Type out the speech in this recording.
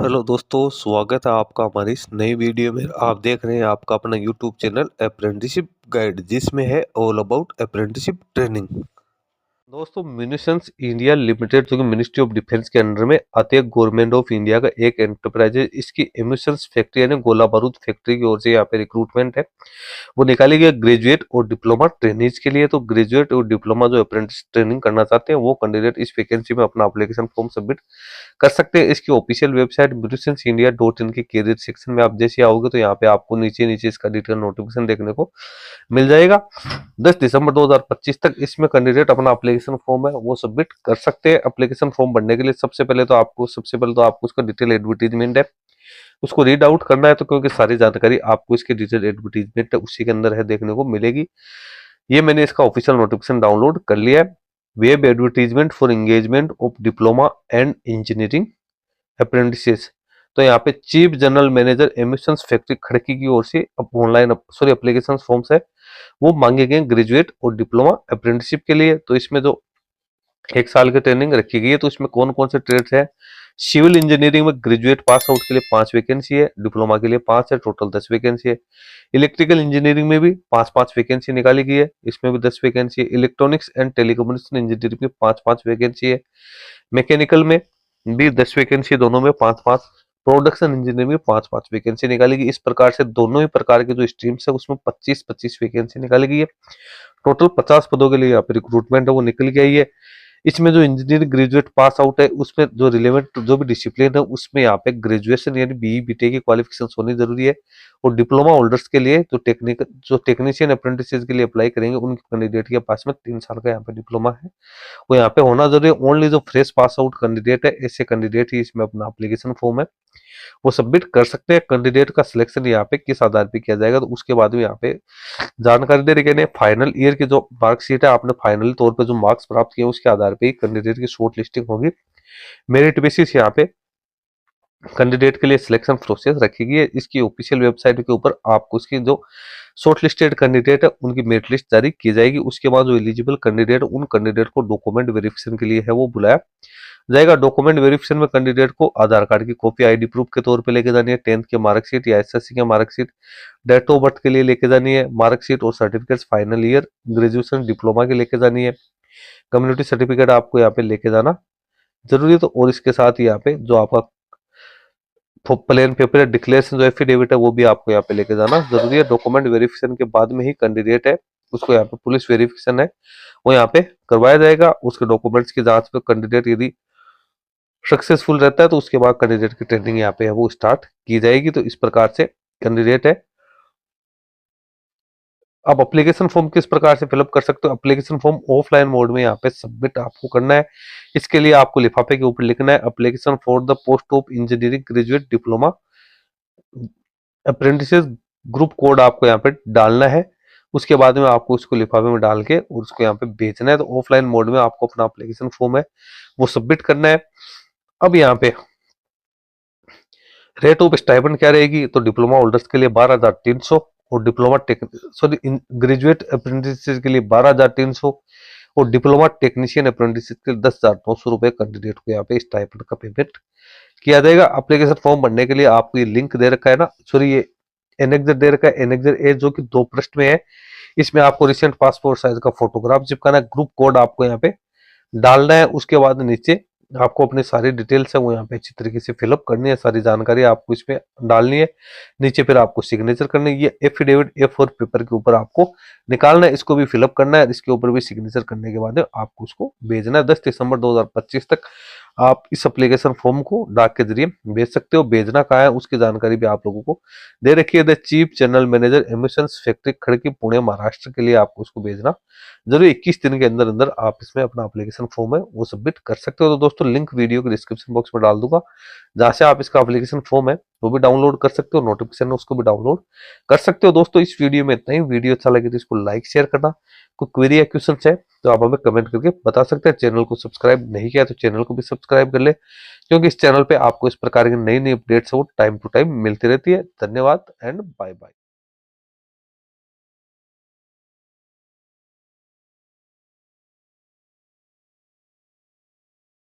Hello दोस्तों, स्वागत है आपका हमारी इस नई वीडियो में। आप देख रहे हैं आपका अपना यूट्यूब चैनल अप्रेंटिसशिप गाइड, जिसमें है ऑल अबाउट अप्रेंटिसशिप ट्रेनिंग। दोस्तों, म्यूनिशंस इंडिया लिमिटेड जो कि मिनिस्ट्री ऑफ डिफेंस के अंडर में आती है, गवर्नमेंट ऑफ इंडिया का एक एंटरप्राइज है। इसकी एम्यूनिशंस फैक्ट्री यानी गोला बारूद फैक्ट्री की ओर से यहाँ पे रिक्रूटमेंट है, वो निकाली गई ग्रेजुएट और डिप्लोमा ट्रेनिज के लिए। तो ग्रेजुएट और डिप्लोमा जो अप्रेंटिस ट्रेनिंग करना चाहते हैं वो कैंडिडेट इस वैकेंसी में अपना एप्लीकेशन फॉर्म सबमिट कर सकते हैं। इसकी ऑफिशियल वेबसाइट musiciansindia.in के कैरियर सेक्शन में आप जैसे आओगे तो यहाँ पे आपको नीचे नीचे इसका डिटेल नोटिफिकेशन देखने को मिल जाएगा। 10 दिसंबर 2025 तक इसमें कैंडिडेट अपना एप्लीकेशन फॉर्म है वो सबमिट कर सकते हैं। एप्लीकेशन फॉर्म भरने के लिए सबसे पहले तो आपको उसका डिटेल एडवर्टीजमेंट है, उसको रीड आउट करना है। तो क्योंकि सारी जानकारी आपको इसके डिटेल एडवर्टीजमेंट है उसी के अंदर है देखने को मिलेगी। ये मैंने इसका ऑफिशियल नोटिफिकेशन डाउनलोड कर लिया है। Web advertisement for engagement of diploma and engineering apprentices. तो यहाँ पे chief general manager ammunitions factory Khadki की ओर से ऑनलाइन एप्लीकेशन फॉर्म्स है वो मांगे गए ग्रेजुएट और डिप्लोमा अप्रेंटिसशिप के लिए। तो इसमें जो 1 साल की ट्रेनिंग रखी गई है, तो इसमें कौन कौन से ट्रेड्स है। सिविल इंजीनियरिंग में ग्रेजुएट पास आउट के लिए 5 वैकेंसी है, डिप्लोमा के लिए 5 है, टोटल 10 वैकेंसी है। इलेक्ट्रिकल इंजीनियरिंग में भी 5-5 वैकेंसी निकाली गई है, इसमें भी 10 वैकेंसी है। इलेक्ट्रॉनिक्स एंड टेलीकम्युनिकेशन इंजीनियरिंग में 5-5 वैकेंसी है। मैकेनिकल में भी 10 वैकेंसी, दोनों में 5-5। प्रोडक्शन इंजीनियरिंग में 5-5 वैकेंसी निकाली गई। इस प्रकार से दोनों ही प्रकार के जो स्ट्रीम्स है उसमें 25-25 वैकेंसी निकाली गई है। टोटल 50 पदों के लिए यहाँ पे रिक्रूटमेंट है वो निकल के आई है। इसमें जो इंजीनियरिंग ग्रेजुएट पास आउट है उसमें जो रिलेवेंट जो भी डिसिप्लिन है उसमें यहाँ पे ग्रेजुएशन यानी बीई बीटेक की क्वालिफिकेशन होनी जरूरी है। और डिप्लोमा होल्डर्स के लिए जो टेक्नीशियन अप्रेंटिसेस के लिए अप्लाई करेंगे उनके कैंडिडेट के पास में 3 साल का यहाँ पे डिप्लोमा है वो यहाँ पे होना जरूरी है। ओनली जो फ्रेश पास आउट कैंडिडेट है ऐसे कैंडिडेट ही इसमें अपना एप्लीकेशन फॉर्म है वो सबमिट कर सकते हैं। कैंडिडेट का सिलेक्शन यहाँ पे किस आधार पे किया जाएगा, तो उसके बाद में यहाँ पे जानकारी दे रही है। फाइनल ईयर की जो मार्कशीट है, आपने फाइनल तौर पे जो मार्क्स प्राप्त किए उसके आधार पे कैंडिडेट की शॉर्ट लिस्टिंग होगी। मेरिट बेसिस यहाँ पे कैंडिडेट के लिए सिलेक्शन प्रोसेस रखी गई है। इसकी ऑफिशियल वेबसाइट के ऊपर आपको इसकी जो शॉर्ट लिस्टेड कैंडिडेट है उनकी मेरिट लिस्ट जारी की जाएगी। उसके बाद जो एलिजिबल कैंडिडेट उन कैंडिडेट को डॉक्यूमेंट वेरिफिकेशन के लिए है वो बुलाया जाएगा। डॉक्यूमेंट वेरिफिकेशन में कैंडिडेट को आधार कार्ड की कॉपी आईडी प्रूफ के तौर पे लेके जानी है, 10th की मार्कशीट या एसएससी की मार्कशीट, डेट ऑफ बर्थ के लिए लेके जानी है, मार्कशीट और certificates final year graduation diploma के लेके जानी है, कम्युनिटी सर्टिफिकेट आपको यहाँ पे लेके जाना जरूरी है। तो और इसके साथ ही यहाँ पे जो आपका प्लेन पेपर डिक्लेरेशन जो एफिडेविट है वो भी आपको यहाँ पे लेके जाना जरूरी है। डॉक्यूमेंट वेरिफिकेशन के बाद में ही कैंडिडेट है उसको यहाँ पे पुलिस वेरिफिकेशन है वो यहाँ पे करवाया जाएगा। उसके डॉक्यूमेंट्स की जांच पे कैंडिडेट यदि सक्सेसफुल रहता है तो उसके बाद कैंडिडेट की ट्रेनिंग यहाँ पे है वो स्टार्ट की जाएगी। तो इस प्रकार से कैंडिडेट है। अब एप्लीकेशन फॉर्म किस प्रकार से फिलअप कर सकते हो। एप्लीकेशन फॉर्म ऑफलाइन मोड में यहाँ पे सबमिट आपको करना है। इसके लिए आपको लिफाफे के ऊपर लिखना है application for the post of engineering graduate diploma apprentices, group code आपको यहाँ पे डालना है। उसके बाद में आपको उसको लिफाफे में डाल के और उसको यहाँ पे भेजना है। तो ऑफलाइन मोड में आपको अपना एप्लीकेशन फॉर्म है वो सबमिट करना है। अब यहाँ पे रेट ऑफ स्टाइपेंड क्या रहेगी, तो डिप्लोमा होल्डर्स के लिए 12,300 और ग्रेजुएट अप्रेंटिस के लिए 12,300 और डिप्लोमा टेक्नीशियन अप्रेंटिस के लिए 10,900 रुपए कैंडिडेट को यहाँ पे स्टाइपेंड का पेमेंट किया जाएगा। एप्लीकेशन फॉर्म भरने के लिए आपको ये लिंक दे रखा है ना, सॉरी ये एनेक्सर दे रखा है, एनेक्सर ए जो कि 2 पृष्ठ में है। इसमें आपको रिसेंट पासपोर्ट साइज का फोटोग्राफ चिपकाना है, ग्रुप कोड आपको यहाँ पे डालना है। उसके बाद नीचे आपको अपनी सारी डिटेल्स है वो यहाँ पे अच्छी तरीके से फिलअप करनी है, सारी जानकारी आपको इसमें डालनी है। नीचे फिर आपको सिग्नेचर करनी है। ये एफिडेविट A4 पेपर के ऊपर आपको निकालना है, इसको भी फिलअप करना है। इसके ऊपर भी सिग्नेचर करने के बाद आपको उसको भेजना है। 10 दिसंबर 2025 तक आप इस एप्लीकेशन फॉर्म को डाक के जरिए भेज सकते हो। भेजना कहाँ है उसकी जानकारी भी आप लोगों को दे रखी है। The chief general manager ammunitions factory Khadki Pune Maharashtra के लिए आपको उसको भेजना जरूर। 21 दिन के अंदर अंदर आप इसमें अपना एप्लीकेशन फॉर्म है वो सबमिट कर सकते हो। तो दोस्तों लिंक वीडियो के डिस्क्रिप्शन बॉक्स में डाल दूंगा, जहां से आप इसका एप्लीकेशन फॉर्म है वो भी डाउनलोड कर सकते हो, नोटिफिकेशन है उसको भी डाउनलोड कर सकते हो। दोस्तों इस वीडियो में इतना ही। वीडियो अच्छा लगे तो इसको लाइक शेयर करना। कोई क्वेरी या क्वेश्चन है तो आप हमें कमेंट करके बता सकते हैं। चैनल को सब्सक्राइब नहीं किया तो चैनल को भी सब्सक्राइब कर ले, क्योंकि इस चैनल पे आपको इस प्रकार की नई नई अपडेट्स वो टाइम टू टाइम मिलती रहती है। धन्यवाद एंड बाय बाय।